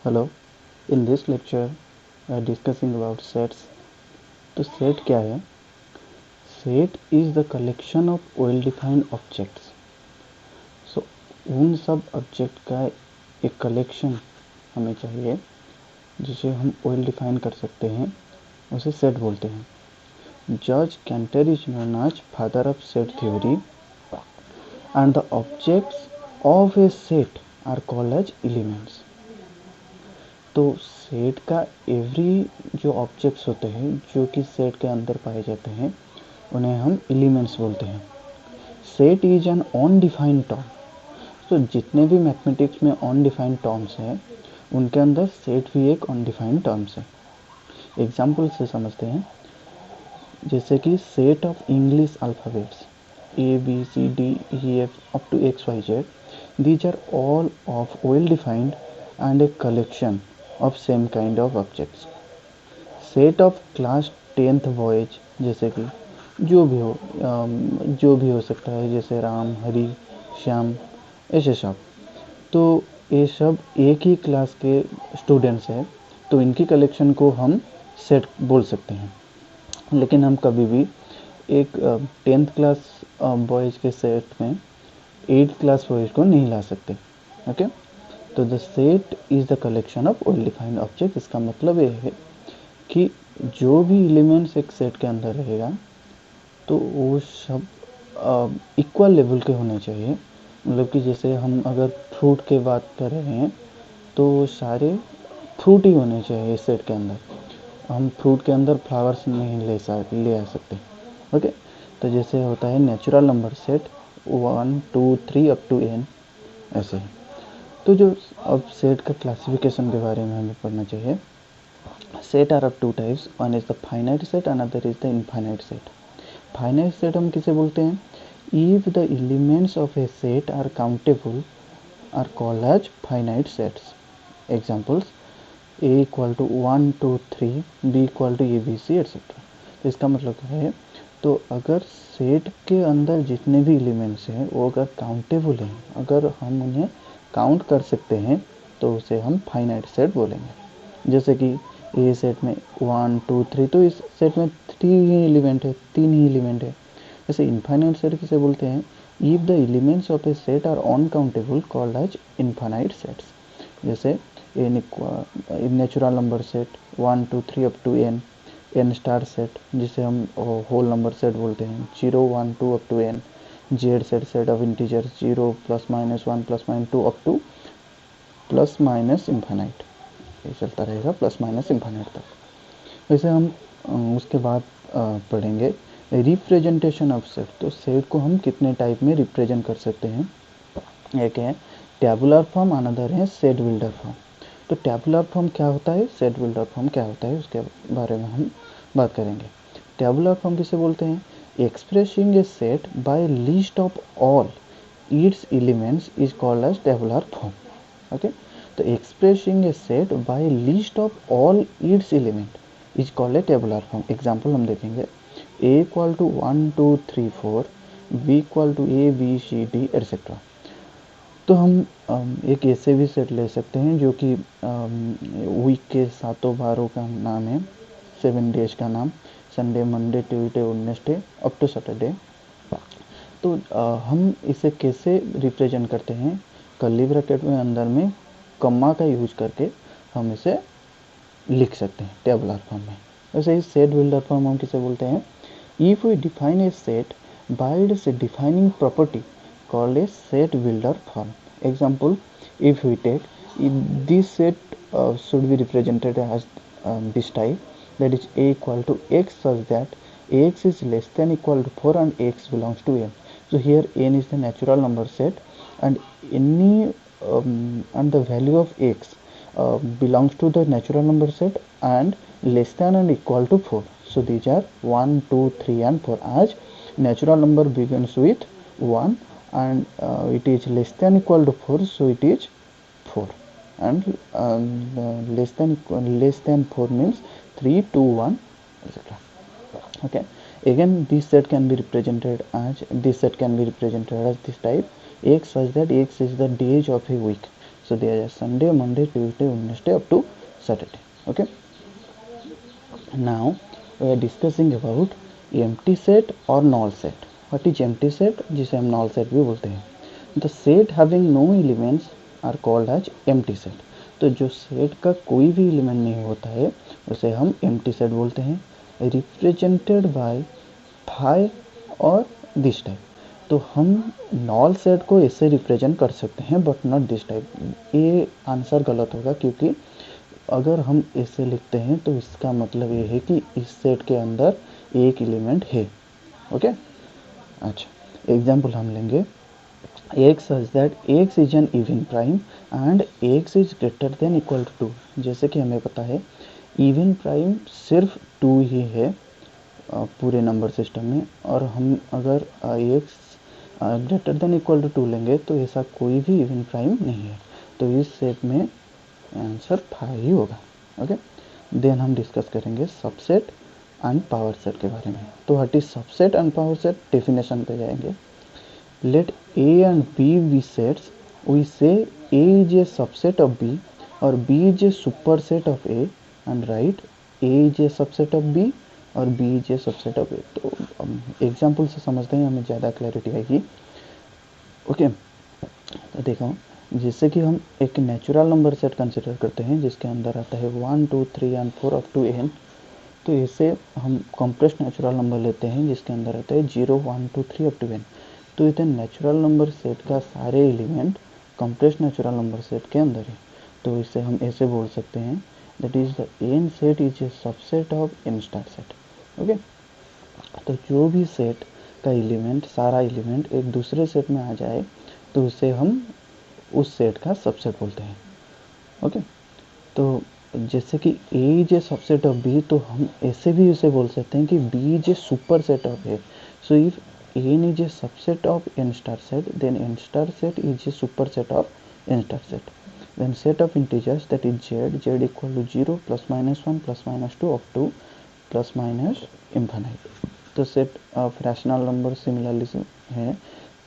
Hello, in this lecture we are discussing about sets. तो set क्या है? Set is the collection of well-defined objects. So उन सब object का एक कलेक्शन हमें चाहिए जिसे हम well define कर सकते हैं, उसे set बोलते हैं। George Cantor is known as father of set theory and the objects of a set are called as elements. तो सेट का एवरी जो ऑब्जेक्ट्स होते हैं जो कि सेट के अंदर पाए जाते हैं उन्हें हम एलिमेंट्स बोलते हैं। Set is an undefined term. तो जितने भी मैथमेटिक्स में अनडिफाइंड टर्म्स हैं उनके अंदर सेट भी एक अनडिफाइंड टर्म्स है। एग्जाम्पल से समझते हैं, जैसे कि set of English alphabets ABCDEF up to XYZ, these are all of well defined and a collection of same kind of objects. Set of class 10th boys, जैसे कि जो भी हो सकता है, जैसे राम, हरी, श्याम, ऐसे सब। तो ये सब एक ही क्लास के स्टूडेंट्स हैं, तो इनकी कलेक्शन को हम सेट बोल सकते हैं। लेकिन हम कभी भी एक 10th क्लास बॉयज़ के सेट में 8th क्लास बॉयज़ को नहीं ला सकते। ओके, तो the set is the collection of well defined object. इसका मतलब ये है कि जो भी एलिमेंट्स एक सेट के अंदर रहेगा तो वो सब इक्वल लेवल के होने चाहिए। मतलब कि जैसे हम अगर फ्रूट की बात कर रहे हैं तो सारे फ्रूट ही होने चाहिए इस सेट के अंदर। हम फ्रूट के अंदर फ्लावर्स नहीं ले आ सकते। ओके, तो जैसे होता है natural number set 1 2 3 up to n, ऐसे ही। तो जो अब सेट का क्लासिफिकेशन के बारे में हमें पढ़ना चाहिए। Set are of two types, one is the finite set, another is the infinite set. Finite set हम किसे बोलते हैं? If the elements of a set are countable are called as finite sets. Examples a equal to 1 2 3, b equal to ABC etcetera. तो इसका मतलब क्या है? तो अगर सेट के अंदर जितने भी एलिमेंट्स हैं वो अगर काउंटेबल हैं, अगर हम उन्हें काउंट कर सकते हैं तो उसे हम फाइनाइट सेट बोलेंगे। जैसे कि ए सेट में 1 2 3, तो इस सेट में 3 ही एलिमेंट है, 3 ही एलिमेंट है। जैसे इनफाइनाइट सेट किसे बोलते हैं? If the elements of a set are uncountable called as infinite sets. जैसे natural number set 1 2 3 up to n, n star set जिसे हम होल नंबर सेट बोलते हैं 0 1 2 up to n, Z set set of integer 0 plus minus 1 plus minus 2 up to plus minus infinite, ये चलता रहेगा plus minus infinite तक। वैसे हम उसके बाद पढ़ेंगे रिप्रेजेंटेशन ऑफ सेट। तो सेट को हम कितने टाइप में रिप्रेजेंट कर सकते हैं? एक है टैबुलर फॉर्म, अनदर है सेट बिल्डर फॉर्म। तो टैबुलर फॉर्म क्या होता है, सेट बिल्डर फॉर्म क्या होता है, उसके बारे में हम बात करेंगे। टैबुलर फॉर्म किसे बोलते हैं? Expressing a set by list of all its elements is called as tabular form. Okay, तो expressing a set by list of all its element is called a tabular form. Example हम देखेंगे, A equal to 1 2 3 4, B equal to ABCD etcetera. तो हम एक ऐसे भी set ले सकते हैं जो कि वीक के 7 बारों का नाम है, 7 डेज का नाम, Sunday Monday Tuesday Wednesday up to Saturday. तो हम इसे कैसे रिप्रेजेंट करते हैं? कर्ली ब्रैकेट में अंदर में कम्मा का यूज करके हम इसे लिख सकते हैं टेबुलर फॉर्म में। वैसे ही सेट बिल्डर फॉर्म हम किसे बोलते हैं? If we define a set by its defining property called a set builder form. Example, if we take, if this set should be represented as this type, that is a equal to x such that x is less than equal to 4 and x belongs to n. So here n is the natural number set and any and the value of x belongs to the natural number set and less than and equal to 4. So these are 1 2 3 and 4, as natural number begins with 1 and it is less than equal to 4, so it is 4, and less than 4 means 3 2 1 etc. Okay, again this set can be represented as this type x such that x is the days of a week. से दिया जाए Sunday, Monday, Tuesday, Wednesday up to Saturday. Okay, now we are discussing about empty set और null set. What is empty set, जिसे हम null set भी बोलते हैं. The set having no elements are called as empty set. तो जो set का कोई भी एलिमेंट नहीं होता है उसे हम एम्प्टी सेट बोलते हैं. रिप्रेजेंटेड बाय फाई और दिस टाइप. तो हम नॉल सेट को ऐसे रिप्रेजेंट कर सकते हैं बट नॉट दिस टाइप. ये आंसर गलत होगा, क्योंकि अगर हम ऐसे लिखते हैं तो इसका मतलब ये है कि इस सेट के अंदर एक एलिमेंट है. ओके, अच्छा एग्जाम्पल हम लेंगे. x such that x is an even prime and x is greater than equal to 2. जैसे कि हमें पता है इवन प्राइम सिर्फ 2 ही है पूरे नंबर सिस्टम में, और हम अगर x greater than equal to 2 लेंगे तो ऐसा कोई भी इवन प्राइम नहीं है. तो इस सेट में आंसर 5 ही होगा. ओके, देन हम डिस्कस करेंगे सबसेट एंड पावर सेट के बारे में. तो what is subset and power set, definition पे जाएंगे. Let A and B be sets. We say A is a subset of B or B is a superset of A, and write A is a subset of B और B is a subset of A. तो example से समझते हैं, हमें ज़्यादा clarity आएगी. Okay, तो देखो जैसे कि हम एक नेचुरल नंबर सेट कंसिडर करते हैं जिसके अंदर आता है 1, 2, 3 एंड 4 अप टू n. तो इसे हम कॉम्प्लेक्स नेचुरल नंबर लेते हैं जिसके अंदर आता है 0, 1, 2, 3 अप टू n. तो इतने नेचुरल नंबर सेट का सारे element complex natural number set के अंदर है. तो इसे हम ऐसे बोल सकते हैं that is the N set is a subset of N star set. Okay, तो जो भी सेट का एलिमेंट, सारा एलिमेंट एक दूसरे सेट में आ जाए तो उसे हम उस सेट का सबसेट बोलते हैं. ओके, तो जैसे कि A is a subset of B, तो हम ऐसे भी उसे बोल सकते हैं कि B is a superset of A. So if n is a subset of n star set, then n star set is a superset of n star set. Then set of integers, that is z equal to 0, plus minus 1, plus minus 2 up to plus minus infinite. तो set of rational number similarly है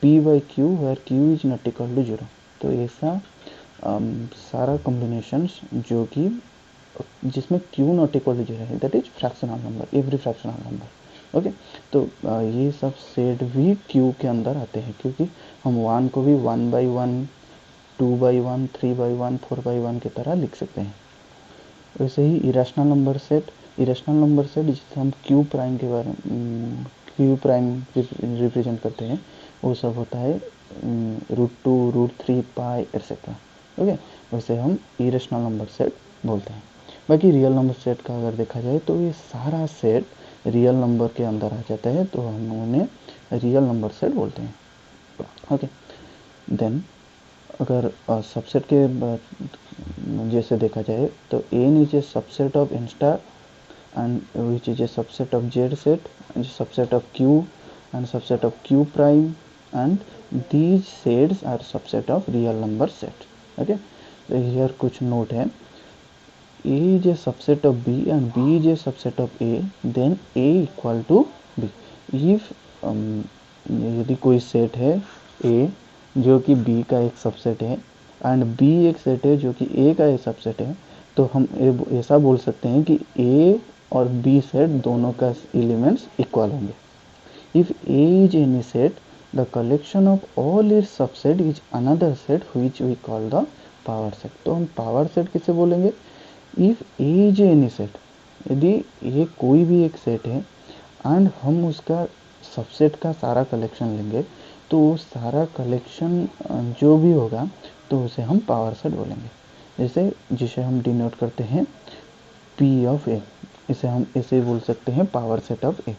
p by q where q is not equal to 0. तो ऐसा सारा combinations जो कि जिसमें q not equal to 0 है, that is fractional number, every fractional number. Okay, तो ये सब सेट भी क्यू के अंदर आते हैं, क्योंकि हम 1 को भी 1 by 1, 2 by 1, 3 by 1, 4 by 1 की तरह लिख सकते हैं. वैसे ही इरेशनल नंबर सेट जिसे हम क्यू प्राइम के बारे में क्यू प्राइम रिप्रेजेंट करते हैं, वो सब होता है √2, √3, पाई एक्सेट्रा. ओके, वैसे हम इरेशनल नंबर सेट बोलते हैं. बाकी रियल नंबर सेट का अगर देखा जाए तो ये सारा सेट रियल नंबर के अंदर आ जाता है, तो हम उन्हें रियल नंबर सेट बोलते हैं. ओके, देन अगर सबसेट के जैसे देखा जाए तो N is a subset of N star and which is a subset of Z set, subset of Q and subset of Q prime, and these sets are subset of real number set. Okay, तो here कुछ note है. A is a subset of B and B is a subset of A, then A equal to B. If यदि कोई set है A जो कि B का एक सबसेट है एंड B एक सेट है जो कि A का एक सबसेट है, तो हम ऐसा बोल सकते हैं कि A और B सेट दोनों का एलिमेंट्स इक्वल होंगे. If A is any set, the collection of all its subset is another set which we call the power set. तो हम पावर सेट किसे बोलेंगे? If A is any set, यदि ये कोई भी एक सेट है एंड हम उसका सबसेट का सारा कलेक्शन लेंगे, तो वो सारा कलेक्शन जो भी होगा तो उसे हम पावर सेट बोलेंगे. जिसे हम डिनोट करते हैं पी ऑफ ए, इसे हम ऐसे बोल सकते हैं पावर सेट ऑफ ए.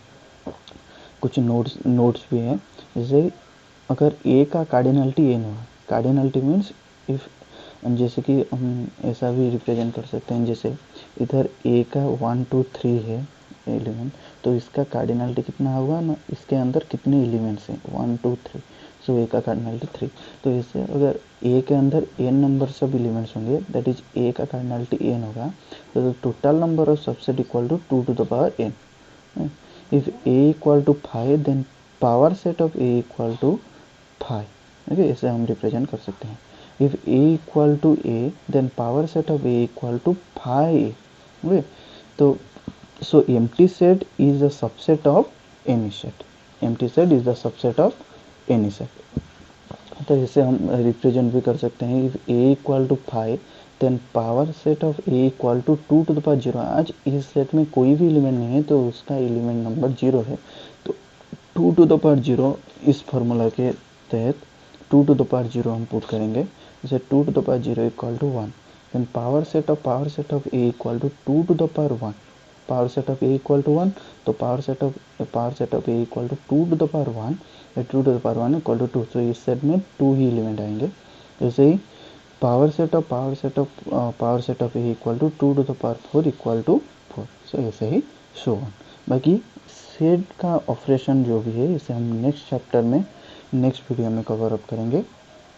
कुछ नोट्स भी हैं, जैसे अगर ए का कार्डिनलिटी एन हुआ, कार्डिनलिटी मीन्स इफ, जैसे कि हम ऐसा भी रिप्रेजेंट कर सकते हैं, जैसे इधर ए का 1, 2, 3 है एलिमेंट, तो इसका कार्डिनलिटी कितना होगा ना, इसके अंदर कितने एलिमेंट्स हैं 1, 2, 3, सो ए का कार्डिनलिटी 3. तो इससे अगर ए के अंदर n नंबर सब एलिमेंट्स होंगे, दैट इज ए का कार्डिनलिटी n होगा, तो total number of subset equal to 2 to the power n. If A equal to 5, then power set of A equal to 5. Okay, इसे हम रिप्रेजेंट कर सकते हैं. if a equal to a, then power set of a equal to phi a. Okay, so empty set is a subset of any set. empty set is the subset of any set. तो इसे हम represent भी कर सकते हैं, if a equal to five then power set of a equal to 2 to the power 0। आज इस set में कोई भी एलिमेंट नहीं है तो उसका एलिमेंट नंबर 0 है, तो 2 टू द पावर 0 इस फॉर्मूला के तहत 2 टू द पावर 0 हम पुट करेंगे, जैसे 2 to the power 0 equal to 1, then power set of a equal to 2 to the power 1, power set of a equal to 1, तो power set of a equal to 2 to the power 1, 2 to the power 1 equal to 2, तो इस set में 2 ही element आएंगे। जैसे ही power set of a equal to 2 to the power 4 equal to 4, so ऐसे ही so on. बाकी सेट का ऑपरेशन जो भी है इसे हम नेक्स्ट चैप्टर में नेक्स्ट वीडियो में कवर अप करेंगे।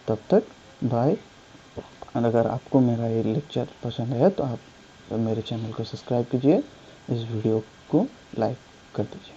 तब तक बाय। और अगर आपको मेरा ये लेक्चर पसंद आया तो आप मेरे चैनल को सब्सक्राइब कीजिए, इस वीडियो को लाइक कर दीजिए।